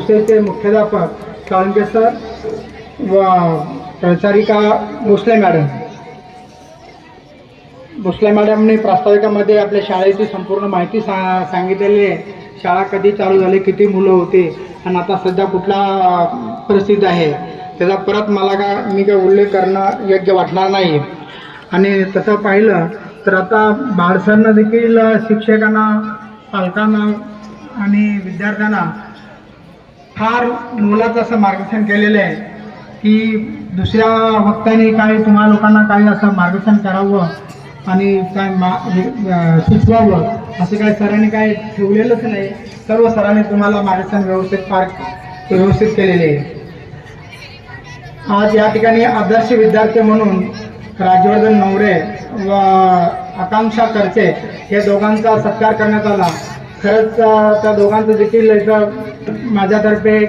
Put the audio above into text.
संस्थेचे मुख्याध्यापक काळंके सर व प्राचारिका भोसले मॅडमने प्रास्ताविकामध्ये आपल्या शाळेची संपूर्ण माहिती सांगितलेली आहे. शाळा कधी चालू झाली, किती मुलं होती आणि आता सध्या कुठला परिस्थिती आहे त्याचा परत मी काय उल्लेख करणं योग्य वाटणार नाही. आणि तसं पाहिलं तर आता बाळसरनं देखील शिक्षकांना, पालकांना आणि विद्यार्थ्यांना फार मोलाचं असं मार्गदर्शन केलेलं आहे की दुसऱ्या वक्त्याने काय तुम्हा लोकांना काही असं मार्गदर्शन करावं आणि काय सुचवावं असं काय सरांनी काय ठेवलेलंच नाही. सर्व सरांनी तुम्हाला मार्गदर्शन व्यवस्थित केलेले आहे. आज या ठिकाणी आदर्श विद्यार्थी म्हणून राजवर्धन नवरे व आकांक्षा करचे हे दोघांचा सत्कार करण्यात आला. खरंच त्या दोघांचं देखील माझ्यातर्फे